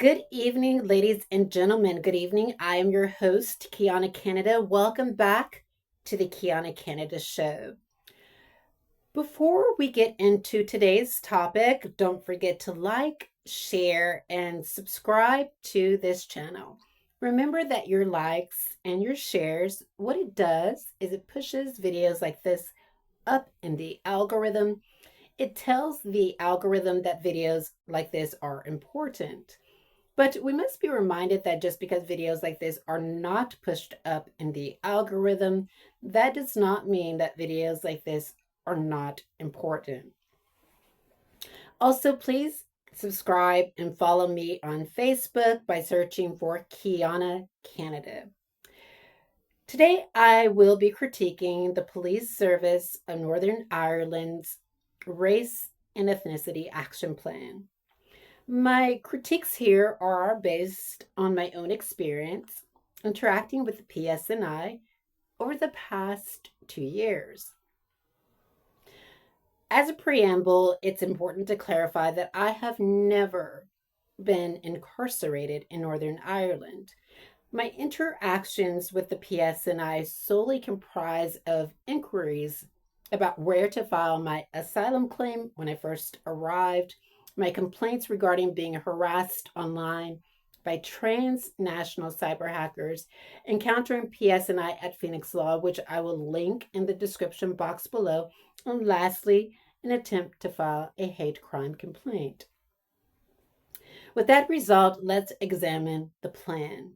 Good evening, ladies and gentlemen. Good evening. I am your host, Kiana Canada. Welcome back to the Kiana Canada Show. Before we get into today's topic, don't forget to like, share, and subscribe to this channel. Remember that your likes and your shares, what it does is it pushes videos like this up in the algorithm. It tells the algorithm that videos like this are important. But we must be reminded that just because videos like this are not pushed up in the algorithm, that does not mean that videos like this are not important. Also, please subscribe and follow me on Facebook by searching for Kiana Canada. Today, I will be critiquing the Police Service of Northern Ireland's Race and Ethnicity Action Plan. My critiques here are based on my own experience interacting with the PSNI over the past 2 years. As a preamble, it's important to clarify that I have never been incarcerated in Northern Ireland. My interactions with the PSNI solely comprise of inquiries about where to file my asylum claim when I first arrived, my complaints regarding being harassed online by transnational cyber hackers, encountering PSNI at Phoenix Law, which I will link in the description box below, and lastly, an attempt to file a hate crime complaint. With that result, let's examine the plan.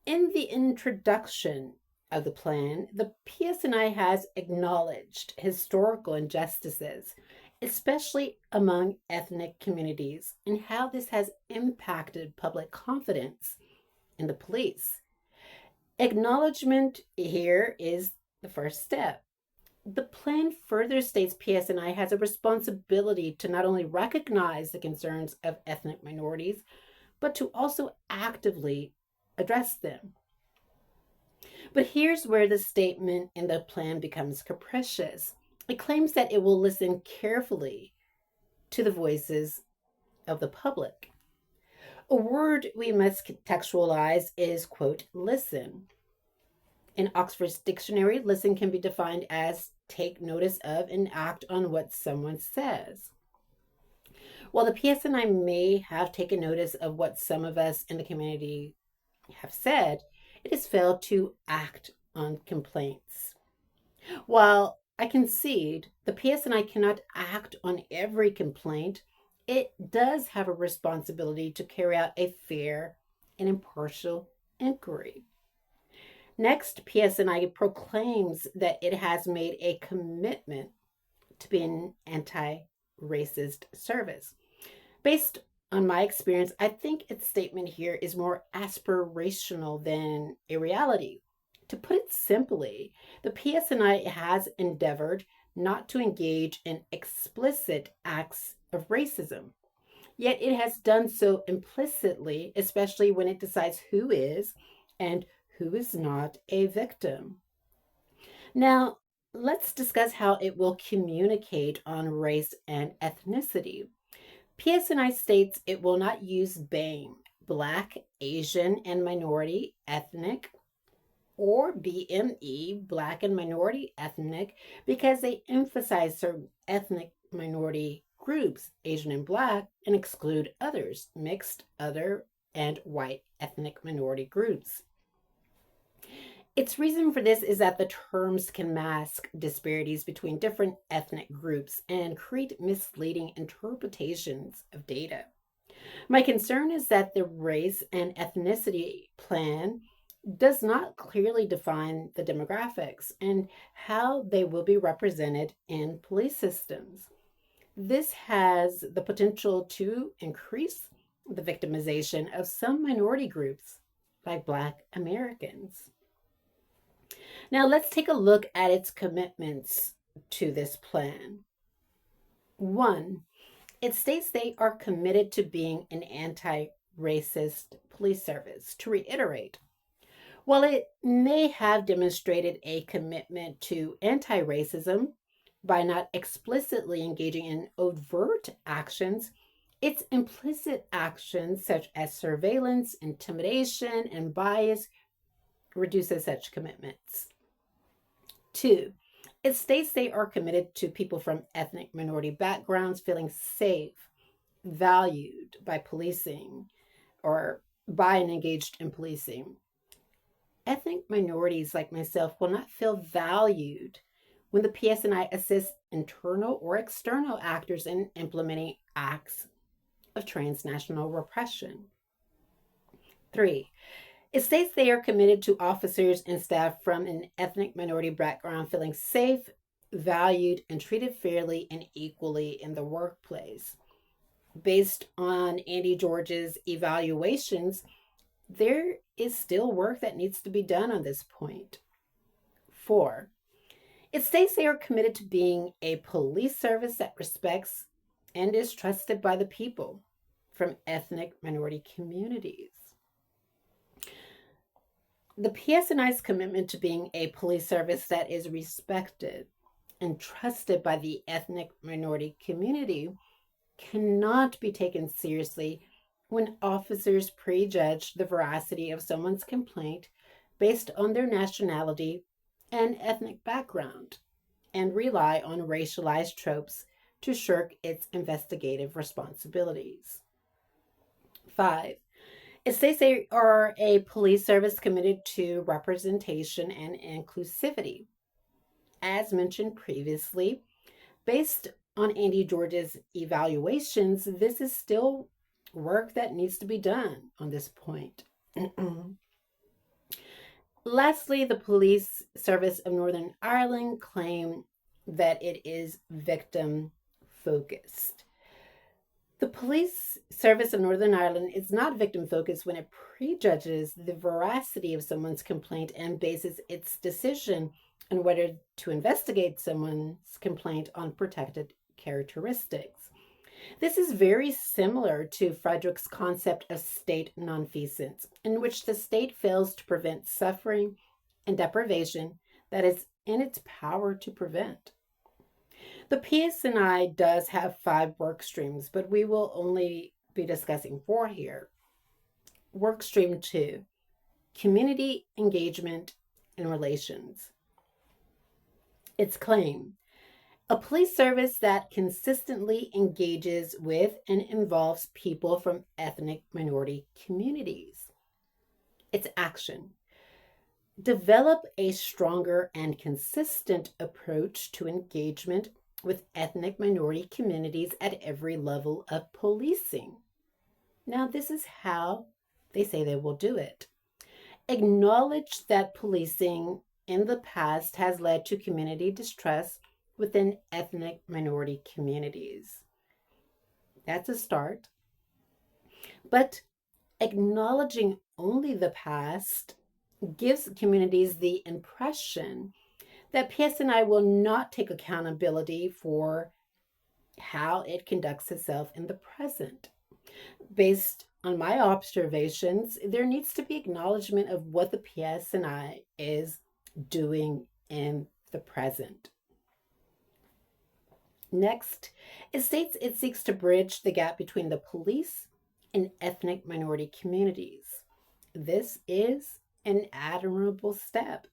In the introduction of the plan, the PSNI has acknowledged historical injustices, especially among ethnic communities, and how this has impacted public confidence in the police. Acknowledgement here is the first step. The plan further states PSNI has a responsibility to not only recognize the concerns of ethnic minorities, but to also actively address them. But here's where the statement in the plan becomes capricious. It claims that it will listen carefully to the voices of the public. A word we must contextualize is, quote, listen. In Oxford's dictionary, listen can be defined as take notice of and act on what someone says. While the PSNI may have taken notice of what some of us in the community have said, it has failed to act on complaints. While I concede the PSNI cannot act on every complaint, it does have a responsibility to carry out a fair and impartial inquiry. Next, PSNI proclaims that it has made a commitment to be an anti-racist service. Based on my experience, I think its statement here is more aspirational than a reality. To put it simply, the PSNI has endeavored not to engage in explicit acts of racism. Yet it has done so implicitly, especially when it decides who is and who is not a victim. Now, let's discuss how it will communicate on race and ethnicity. PSNI states it will not use BAME, Black, Asian, and Minority Ethnic, or BME, Black and Minority Ethnic, because they emphasize certain ethnic minority groups, Asian and Black, and exclude others, mixed, other, and white ethnic minority groups. Its reason for this is that the terms can mask disparities between different ethnic groups and create misleading interpretations of data. My concern is that the race and ethnicity plan does not clearly define the demographics and how they will be represented in police systems. This has the potential to increase the victimization of some minority groups, like Black Americans. Now, let's take a look at its commitments to this plan. 1, it states they are committed to being an anti-racist police service. To reiterate, while it may have demonstrated a commitment to anti-racism by not explicitly engaging in overt actions, Its implicit actions, such as surveillance, intimidation, and bias, reduces such commitments. 2. It states they are committed to people from ethnic minority backgrounds feeling safe, valued by policing, or by and engaged in policing. Ethnic minorities like myself will not feel valued when the PSNI assists internal or external actors in implementing acts of transnational repression. 3. It states they are committed to officers and staff from an ethnic minority background feeling safe, valued, and treated fairly and equally in the workplace. Based on Andy George's evaluations, there is still work that needs to be done on this point. 4. It states they are committed to being a police service that respects and is trusted by the people from ethnic minority communities. The PSNI's commitment to being a police service that is respected and trusted by the ethnic minority community cannot be taken seriously when officers prejudge the veracity of someone's complaint based on their nationality and ethnic background and rely on racialized tropes to shirk its investigative responsibilities. 5. It states they are a police service committed to representation and inclusivity. As mentioned previously, based on Andy George's evaluations, this is still work that needs to be done on this point. Lastly, the Police Service of Northern Ireland claim that it is victim focused. The Police Service of Northern Ireland is not victim focused when it prejudges the veracity of someone's complaint and bases its decision on whether to investigate someone's complaint on protected characteristics. This is very similar to Frederick's concept of state nonfeasance, in which the state fails to prevent suffering and deprivation that is in its power to prevent. The PSNI does have 5 work streams, but we will only be discussing 4 here. Work stream 2, community engagement and relations. Its claim: a police service that consistently engages with and involves people from ethnic minority communities. Its action: develop a stronger and consistent approach to engagement with ethnic minority communities at every level of policing. Now, this is how they say they will do it. Acknowledge that policing in the past has led to community distrust within ethnic minority communities. That's a start. But acknowledging only the past gives communities the impression that PSNI will not take accountability for how it conducts itself in the present. Based on my observations, there needs to be acknowledgement of what the PSNI is doing in the present. Next, it states it seeks to bridge the gap between the police and ethnic minority communities. This is an admirable step.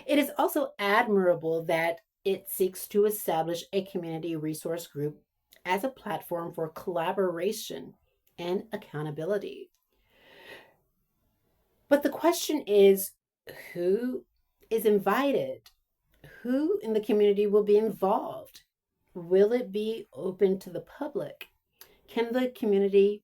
It is also admirable that it seeks to establish a community resource group as a platform for collaboration and accountability. But the question is, who is invited? Who in the community will be involved? Will it be open to the public? Can the community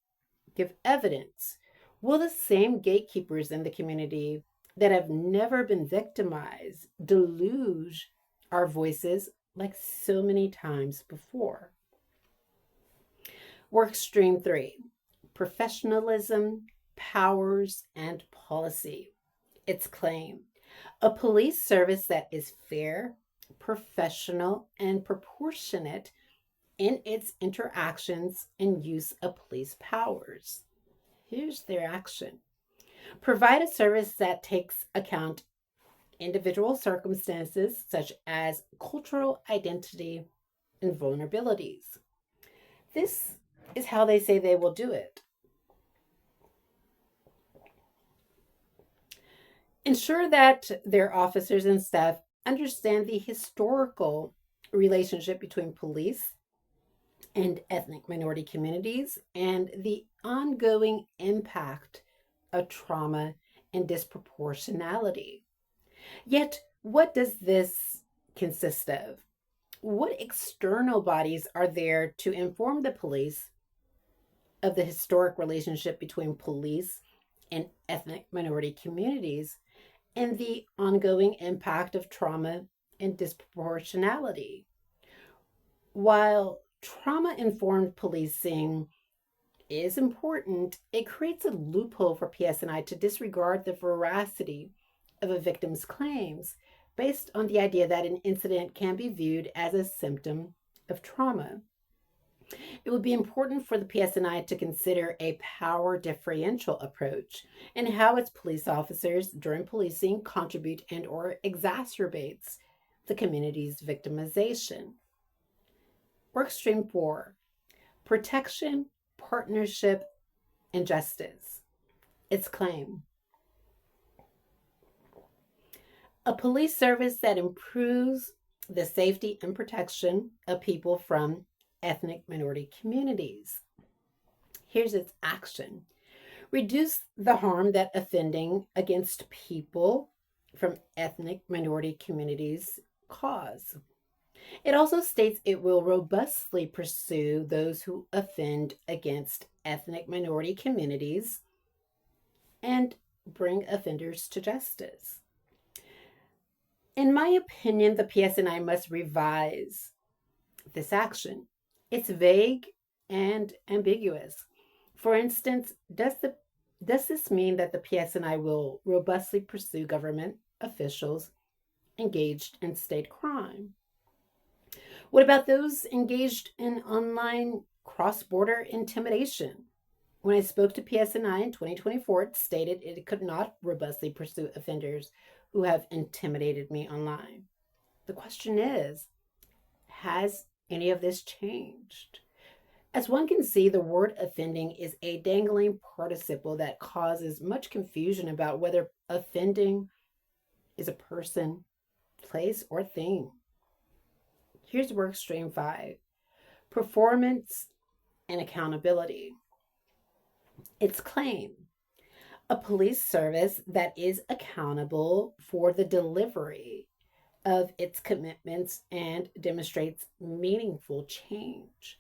give evidence? Will the same gatekeepers in the community that have never been victimized deluge our voices like so many times before? Work stream 3, professionalism, powers, and policy. Its claim: a police service that is fair, professional, and proportionate in its interactions and use of police powers. Here's their action: provide a service that takes account individual circumstances such as cultural identity and vulnerabilities. This is how they say they will do it. Ensure that their officers and staff understand the historical relationship between police and ethnic minority communities and the ongoing impact of trauma and disproportionality. Yet, what does this consist of? What external bodies are there to inform the police of the historic relationship between police and ethnic minority communities and the ongoing impact of trauma and disproportionality? While trauma informed policing is important, it creates a loophole for PSNI to disregard the veracity of a victim's claims based on the idea that an incident can be viewed as a symptom of trauma. It would be important for the PSNI to consider a power differential approach and how its police officers during policing contribute and or exacerbates the community's victimization. Workstream 4, protection, partnership, and justice. Its claim: a police service that improves the safety and protection of people from ethnic minority communities. Here's its action: reduce the harm that offending against people from ethnic minority communities cause. It also states it will robustly pursue those who offend against ethnic minority communities and bring offenders to justice. In my opinion, the PSNI must revise this action. It's vague and ambiguous. For instance, does this mean that the PSNI will robustly pursue government officials engaged in state crime? What about those engaged in online cross-border intimidation? When I spoke to PSNI in 2024, it stated it could not robustly pursue offenders who have intimidated me online. The question is, has any of this changed? As one can see, the word offending is a dangling participle that causes much confusion about whether offending is a person, place, or thing. Here's workstream 5, performance and accountability. Its claim: a police service that is accountable for the delivery of its commitments and demonstrates meaningful change.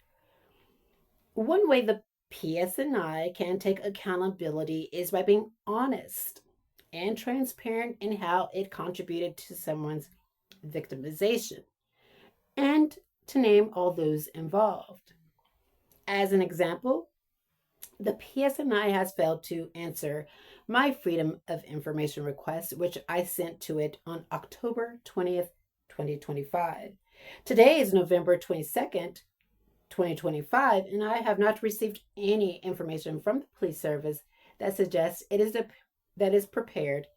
One way the PSNI can take accountability is by being honest and transparent in how it contributed to someone's victimization, and to name all those involved. As an example, the PSNI has failed to answer my Freedom of Information request, which I sent to it on October 20th, 2025. Today is November 22nd, 2025, and I have not received any information from the police service that suggests that is prepared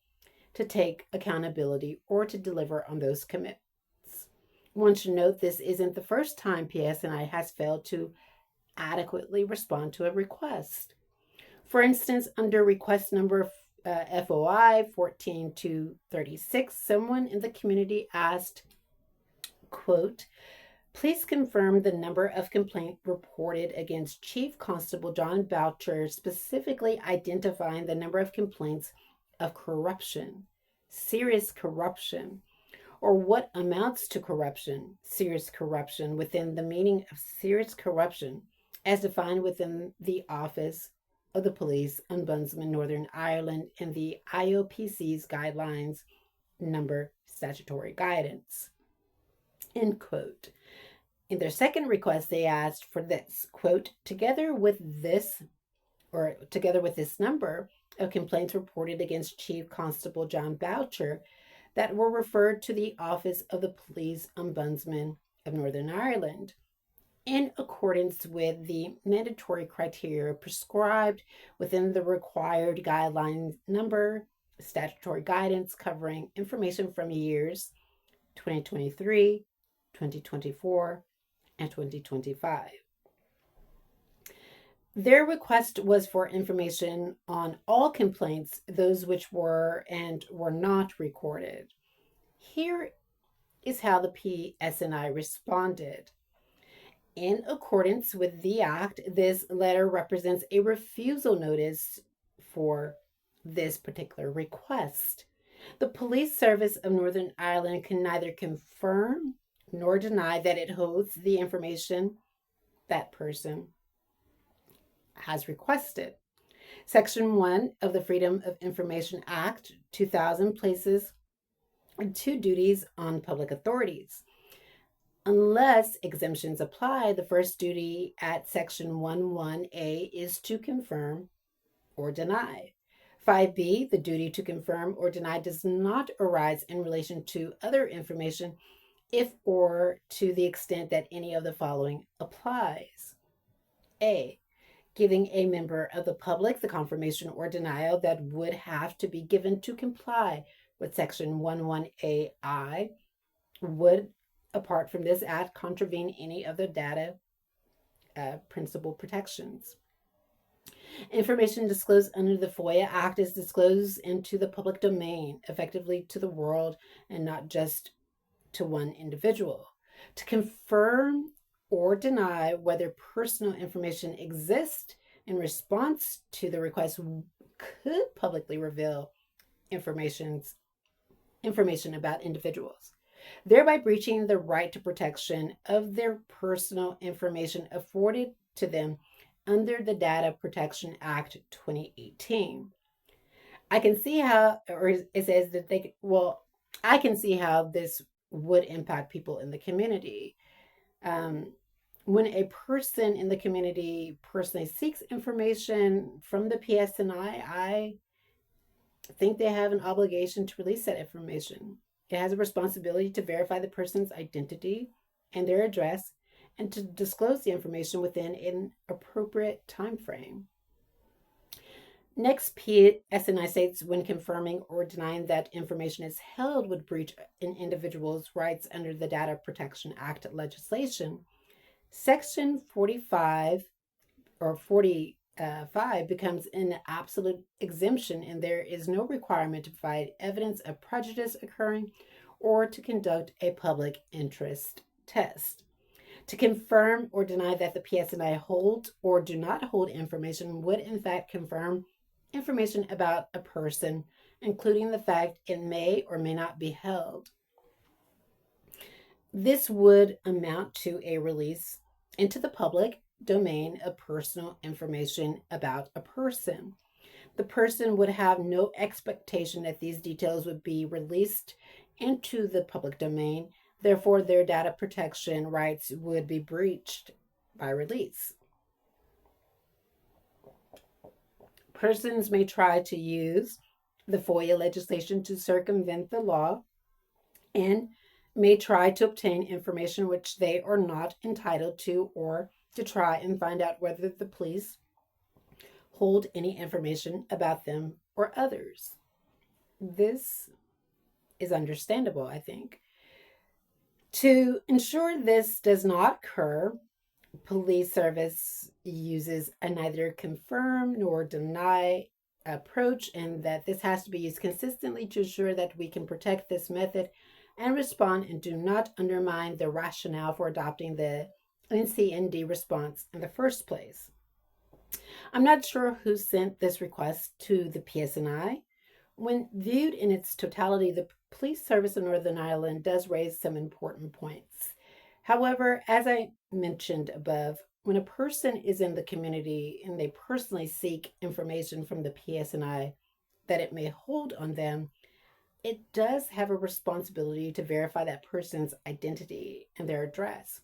to take accountability or to deliver on those commitments. One should note this isn't the first time PSNI has failed to adequately respond to a request. For instance, under request number FOI 14236, someone in the community asked, quote, please confirm the number of complaints reported against Chief Constable John Boucher, specifically identifying the number of complaints of corruption, serious corruption, or what amounts to corruption, serious corruption, within the meaning of serious corruption as defined within the Office of the Police Ombudsman Northern Ireland and the IOPC's guidelines number statutory guidance, end quote. In their second request, they asked for this, quote, together with this number of complaints reported against Chief Constable John Boucher that were referred to the Office of the Police Ombudsman of Northern Ireland, in accordance with the mandatory criteria prescribed within the required guidelines number, statutory guidance covering information from years 2023, 2024, and 2025. Their request was for information on all complaints, those which were and were not recorded. Here is how the PSNI responded. In accordance with the Act, this letter represents a refusal notice for this particular request. The Police Service of Northern Ireland can neither confirm nor deny that it holds the information that person has requested. Section 1 of the Freedom of Information Act 2000 places two duties on public authorities. Unless exemptions apply, the first duty at Section 11A is to confirm or deny. 5B, the duty to confirm or deny does not arise in relation to other information if or to the extent that any of the following applies. A, giving a member of the public the confirmation or denial that would have to be given to comply with Section 11AI would, apart from this act, contravene any of the data principal protections. Information disclosed under the FOIA Act is disclosed into the public domain, effectively to the world and not just to one individual. To confirm or deny whether personal information exists in response to the request could publicly reveal information about individuals, thereby breaching the right to protection of their personal information afforded to them under the Data Protection Act 2018. I can see how, or it says that I can see how this would impact people in the community. When a person in the community personally seeks information from the PSNI, I think they have an obligation to release that information. It has a responsibility to verify the person's identity and their address and to disclose the information within an appropriate time frame. Next, PSNI states when confirming or denying that information is held would breach an individual's rights under the Data Protection Act legislation. Section 45 or 45 becomes an absolute exemption, and there is no requirement to provide evidence of prejudice occurring or to conduct a public interest test. To confirm or deny that the PSNI holds or do not hold information would in fact confirm information about a person, including the fact it may or may not be held. This would amount to a release into the public domain of personal information about a person. The person would have no expectation that these details would be released into the public domain. Therefore, their data protection rights would be breached by release. Persons may try to use the FOIA legislation to circumvent the law and may try to obtain information which they are not entitled to, or to try and find out whether the police hold any information about them or others. This is understandable, I think. To ensure this does not occur, police service uses a neither confirm nor deny approach, and that this has to be used consistently to ensure that we can protect this method and respond and do not undermine the rationale for adopting the NCND response in the first place. I'm not sure who sent this request to the PSNI. When viewed in its totality, the Police Service of Northern Ireland does raise some important points. However, as I mentioned above, when a person is in the community and they personally seek information from the PSNI that it may hold on them, it does have a responsibility to verify that person's identity and their address,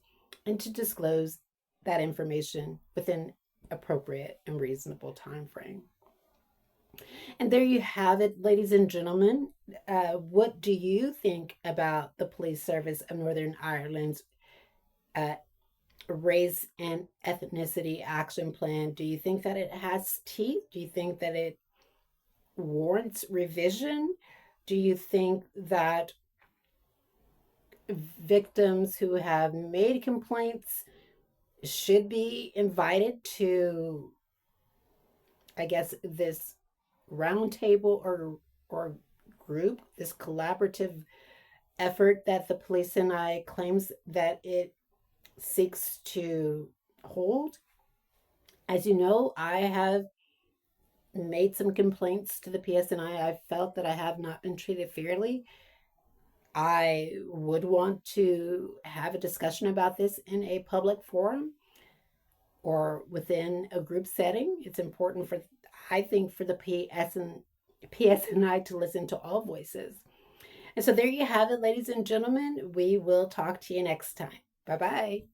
and to disclose that information within appropriate and reasonable time frame. And there you have it, ladies and gentlemen. What do you think about the Police Service of Northern Ireland's Race and Ethnicity Action Plan? Do you think that it has teeth? Do you think that it warrants revision? Do you think that victims who have made complaints should be invited to I guess, this roundtable or group, this collaborative effort that the police and I claims that it seeks to hold. As you know, I have made some complaints to the PSNI. I felt that I have not been treated fairly. I would want to have a discussion about this in a public forum or within a group setting. It's important for, I think, for the PSNI to listen to all voices. And so there you have it, ladies and gentlemen. We will talk to you next time. Bye bye.